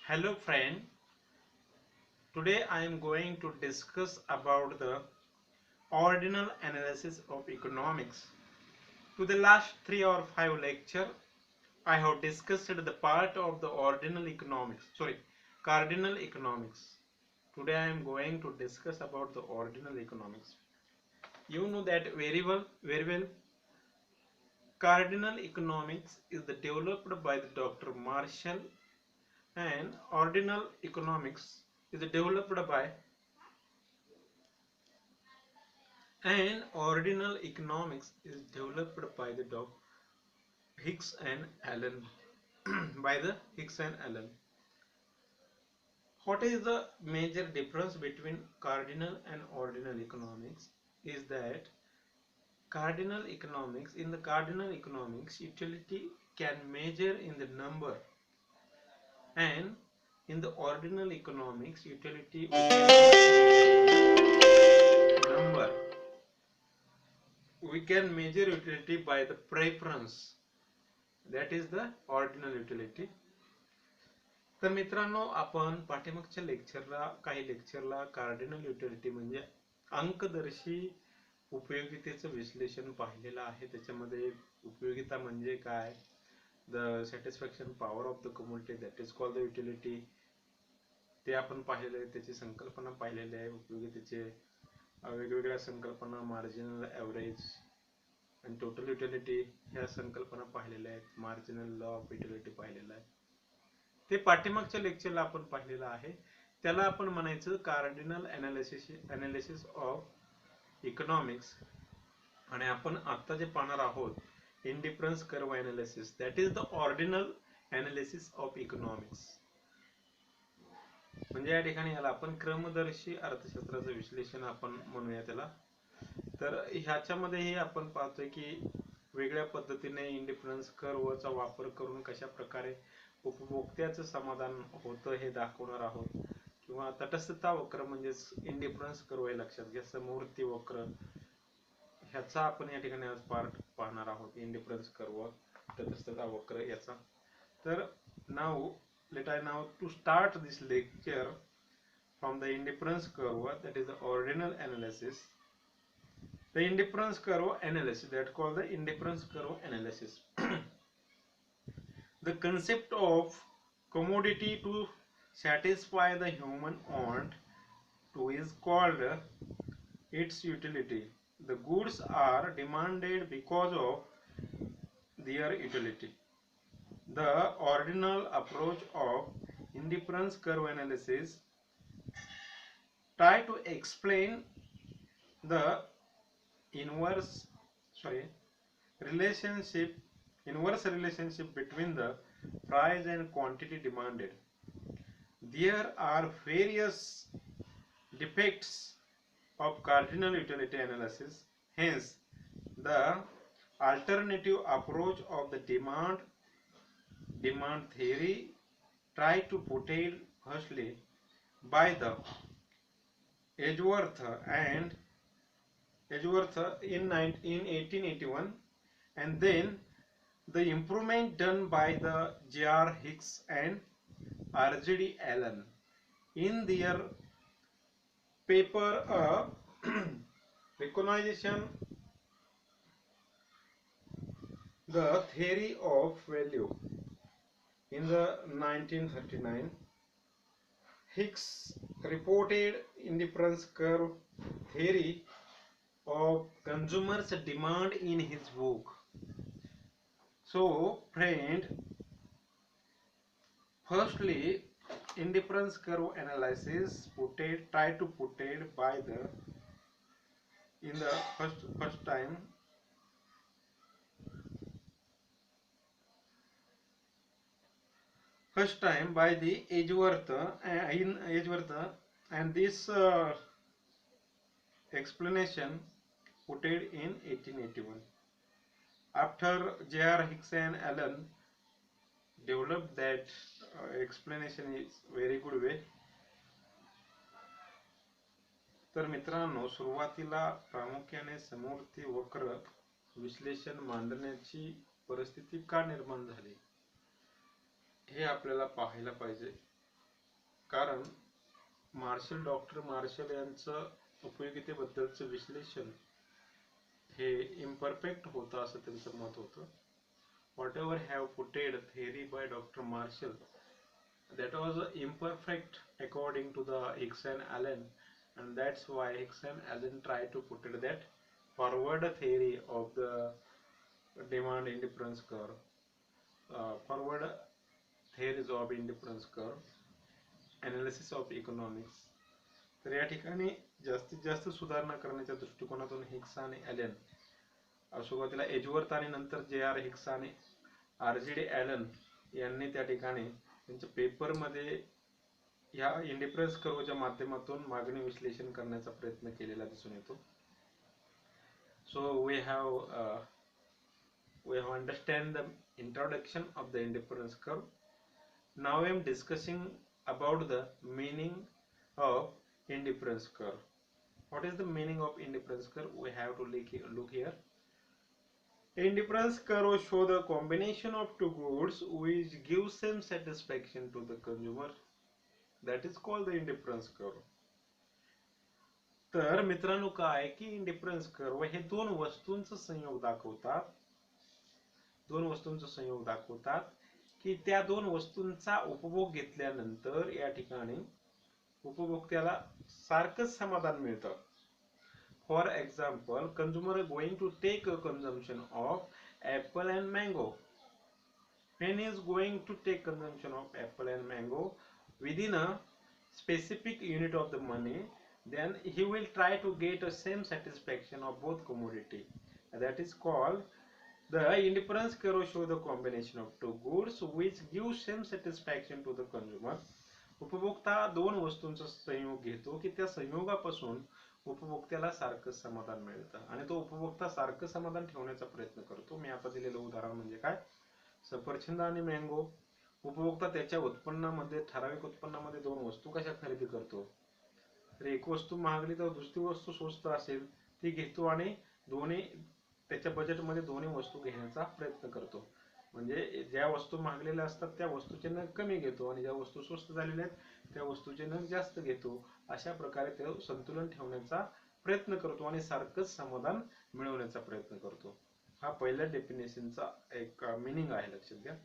Hello friend, today I am going to discuss about the ordinal analysis of economics. To the last 3 or 5 lecture, I have discussed the part of the cardinal economics. Today I am going to discuss about the ordinal economics. You know that very well. Cardinal economics is developed by the Dr. Marshall, and ordinal economics is developed by And ordinal economics is developed by the Hicks and Allen. by the Hicks and Allen. What is the major difference between cardinal and ordinal economics? Is that in the cardinal economics, utility can measure in the number, and in the ordinal economics, utility we can number. We can measure utility by the preference. That is the ordinal utility. तर मित्रांनो, आपण पाठीमागच्या काही लेक्चरला cardinal utility म्हणजे अंकदर्शी उपयोगितेचं विश्लेषण पाहिलेलं आहे. त्याच्यामध्ये उपयोगिता म्हणजे काय, the satisfaction power of the community, that is called the utility, ते आपण पाहिलेलं आहे. त्याची संकल्पना पाहिलेली आहे. उपयोगितेचे वेगवेगळ्या संकल्पना, मार्जिनल, ॲव्हरेज आणि टोटल युटिलिटी ह्या संकल्पना पाहिलेल्या आहेत. मार्जिनल लॉ ऑफ युटिलिटी पाहिलेला आहे. ते पाठीमागच्या लेक्चरला आपण पाहिलेलं आहे. त्याला आपण म्हणायचं कार्डिनल अनालिसिस ऑफ इकॉनॉमिक्स. आणि आपण आता जे पाहणार आहोत indifference curve analysis, that is the ordinal analysis of economics. म्हणजे या ठिकाणी याला आपण क्रमदर्शी अर्थशास्त्राचं विश्लेषण आपण म्हणूया त्याला. तर ह्याच्यामध्येही आपण पाहतोय की वेगळ्या पद्धतीने इंडिफरन्स कर्वचा वापर करून कशा प्रकारे उपभोक्त्याचं समाधान होतं हे दाखवणार आहोत. किंवा तटस्थता वक्र म्हणजेच इंडिफरन्स कर्व हे लक्षात घ्या. समवर्ती वक्र ह्याचा आपण या ठिकाणी आज पार्ट पाहणार आहोत. इंडिफरन्स कर्व, तटस्थता वक्र याचा. तर let I now to start this lecture from the indifference curve, that is the ordinal analysis. The indifference curve analysis, that called the indifference curve analysis. The concept of commodity to satisfy the human want to is called its utility. The goods are demanded because of their utility. The ordinal approach of indifference curve analysis try to explain the inverse relationship between the price and quantity demanded. There are various defects of cardinal utility analysis. Hence, the alternative approach of the demand theory try to portray firstly by the Edgeworth in 1881, and then the improvement done by the J.R. Hicks and R.J.D. Allen in their paper recognition the theory of value in the 1939. Hicks reported indifference curve theory of consumers demand in his book. So friend, firstly indifference curve analysis try to portray by the in the first time by the Edgeworth and this explanation portrayed in 1881. After J.R. Hicks and Allen developed that explanation is very good way. तर मित्रांनो, सुरुवातीला प्रामुख्याने समवर्ती वक्र विश्लेषण मांडण्याची परिस्थिती का निर्माण झाली हे आपल्याला पाहायला पाहिजे. कारण डॉक्टर मार्शल यांचं उपयोगितेबद्दलचं विश्लेषण हे इम्परफेक्ट होतं असं त्यांचं मत होतं. Whatever have putted theory by Dr. Marshall that was imperfect according to the Hicks and Allen, and that's why Hicks and Allen tried to put it that forward theory of the demand indifference curve, forward theories of indifference curve, analysis of economics. तर या ठिकाणी जास्तीत जास्त सुधारणा करण्याच्या दृष्टिकोनातून Hicks आणि Allen, सुरुवातीला एजवर्थ आणि नंतर जे.आर. हिक्स आणि आर.जी.डी. ॲलन यांनी त्या ठिकाणी त्यांच्या पेपरमध्ये ह्या इंडिफरन्स कर्वच्या माध्यमातून मागणी विश्लेषण करण्याचा प्रयत्न केलेला दिसून येतो. So we have understand the introduction of the indifference curve. Now I am discussing about the meaning of indifference curve. What is the meaning of indifference curve? We have to look here. Indifference curve show the combination of two goods which gives same satisfaction to the consumer. That is called the indifference curve. तर मित्रांनो काय की इंडिफरन्स curve हे दोन वस्तूंचा संयोग दाखवतात की त्या दोन वस्तूंचा उपभोग घेतल्यानंतर या ठिकाणी उपभोक्त्याला सारखंच समाधान मिळतं. For example, consumer going to take a consumption of apple and mango. When is going to take consumption of apple and mango within a specific unit of the money, then he will try to get a same satisfaction of both commodity. That is called the indifference curve show the combination of two goods which gives same satisfaction to the consumer. उपभोक्ता दोन वस्तूंचा संयोग घेतो की त्या संयोगापासून उपभोक्त्याला सारखं समाधान मिळतं आणि तो उपभोक्ता सारखं समाधान ठेवण्याचा प्रयत्न करतो. मी आता दिलेलं उदाहरण म्हणजे काय, सफरचंद आणि मँगो. उपभोक्ता त्याच्या उत्पन्नामध्ये ठराविक उत्पन्नामध्ये दोन वस्तू कशा खरेदी करतो, तर एक वस्तू महागली तर दुसरी वस्तू स्वस्त असेल ती घेतो आणि दोन्ही त्याच्या बजेटमध्ये दोन्ही वस्तू घेण्याचा प्रयत्न करतो. म्हणजे ज्या वस्तू महागलेल्या असतात त्या वस्तूचे नग कमी घेतो आणि ज्या वस्तू स्वस्त झालेल्या आहेत त्या वस्तूचे नग जास्त घेतो. अशा प्रकारे ते संतुलन ठेवण्याचा प्रयत्न करतो आणि सारखंच समाधान मिळवण्याचा प्रयत्न करतो. हा पहिल्या डेफिनेशनचा एक मीनिंग आहे, लक्षात घ्या.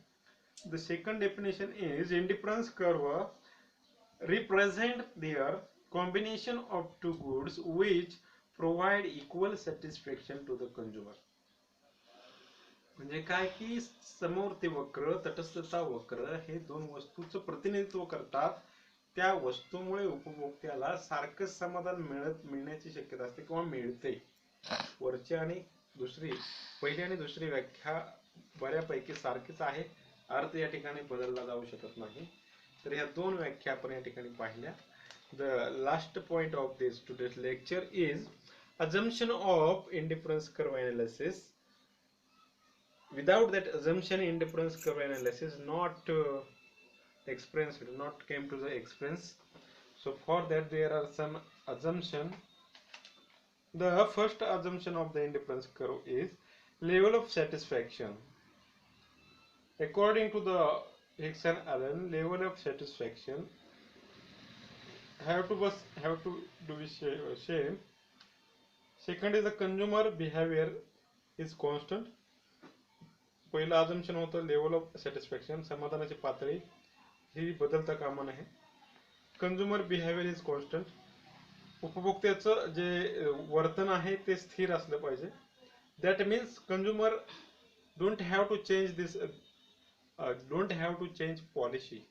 The second definition is indifference curve represent there combination of two goods which provide equal satisfaction to the consumer. म्हणजे काय की समवर्ती वक्र, तटस्थता वक्र हे दोन वस्तूचं प्रतिनिधित्व करतात. त्या वस्तूमुळे उपभोक्त्याला सारखंच समाधान मिळण्याची शक्यता असते किंवा मिळते. वरची आणि दुसरी, पहिली आणि दुसरी व्याख्या बऱ्यापैकी सारखीच आहे, अर्थ या ठिकाणी बदलला जाऊ शकत नाही. तर ह्या दोन व्याख्या आपण या ठिकाणी पाहिल्या. The last point of this today's lecture is assumption of indifference curve analysis. Without that assumption, indifference curve analysis not came to the experience. So for that there are some assumption. The first assumption of the indifference curve is level of satisfaction. According to the Hicks and Allen, level of satisfaction have to do same. Second is the consumer behavior is constant. पहिलं assumption होतं level of satisfaction, समाधानाची पातळी ही बदलता कामा नये. Consumer behaviour is constant. उपभोक्त्याचं जे वर्तन आहे ते स्थिर असलं पाहिजे. That means consumer don't have to change policy.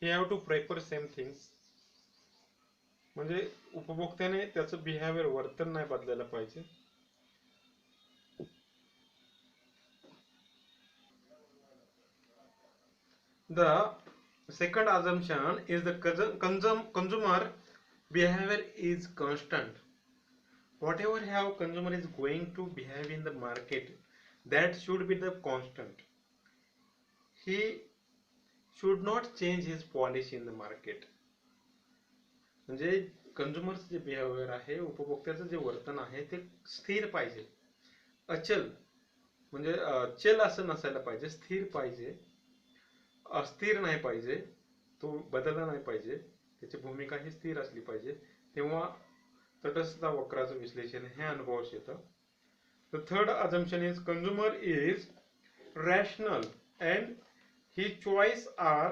He have to prefer same things. म्हणजे उपभोक्त्याने त्याचं बिहेवियर वर्तन नाही बदलायला पाहिजे. The second assumption is the consumer behavior is constant. Whatever how consumer is going to behave in the market, that should be the constant. He should not change his policy in the market. म्हणजे कंझ्युमरचं जे behaviour आहे, उपभोक्त्याचं जे वर्तन आहे ते स्थिर पाहिजे. अचल म्हणजे चल असं नसायला पाहिजे, स्थिर पाहिजे, अस्थिर नाही पाहिजे. तो बदलला नाही पाहिजे, त्याची भूमिका ही स्थिर असली पाहिजे, तेव्हा तटस्थता वक्राचं विश्लेषण हे अनुभवास येतं. The third assumption is consumer is rational and his choice are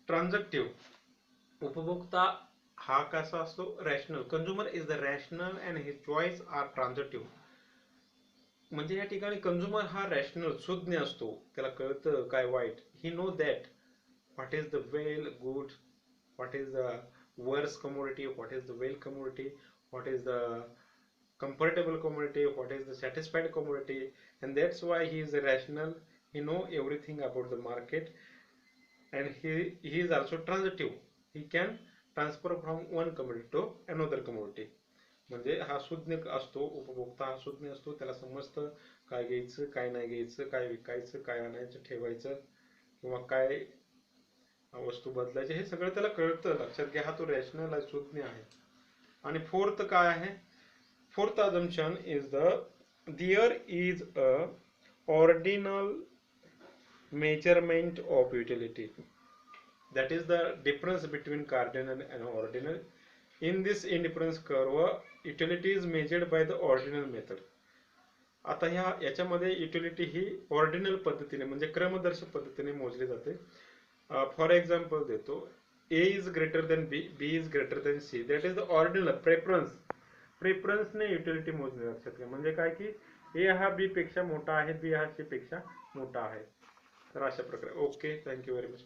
transactive. उपभोक्ता हा कसा असतो? Rational. Consumer is the rational and his choice are transactive. म्हणजे या ठिकाणी कंझ्युमर हा रॅशनल, सुज्ञ असतो, त्याला कळतं काय वाईट. He know that what is the well good, what is the worse commodity, what is the well commodity, what is the comfortable commodity, what is the satisfied commodity, and that's why he is rational. He know everything about the market, and he is also transitive. He can transfer from one commodity to another commodity. म्हणजे हा सुज्ञ असतो, उपभोक्ता हा सुज्ञ असतो, त्याला समजतं काय घ्यायचं काय नाही घ्यायचं, काय विकायचं काय आणायचं ठेवायचं किंवा काय वस्तू बदलायची, हे सगळं त्याला कळतं. लक्षात घ्या, हा तो रॅशनल आहे, सुज्ञ आहे. आणि फोर्थ काय आहे? Fourth assumption is there is a ordinal measurement of utility. That is the difference between cardinal and ordinal. In this indifference curve, utility is measured by the ordinal method. आता याच्यामध्ये utility ही ordinal पद्धतीने म्हणजे क्रमदर्शक पद्धतीने मोजली जाते. For example देतो, A is greater than B, B is greater than C. That is the ordinal preference. प्रेफरन्सने utility मोजणे. लक्षात घ्या, म्हणजे काय की ए हा बी पेक्षा मोठा आहे, बी हा सी पेक्षा मोठा आहे. तर अशा प्रकारे. Okay, thank you very much.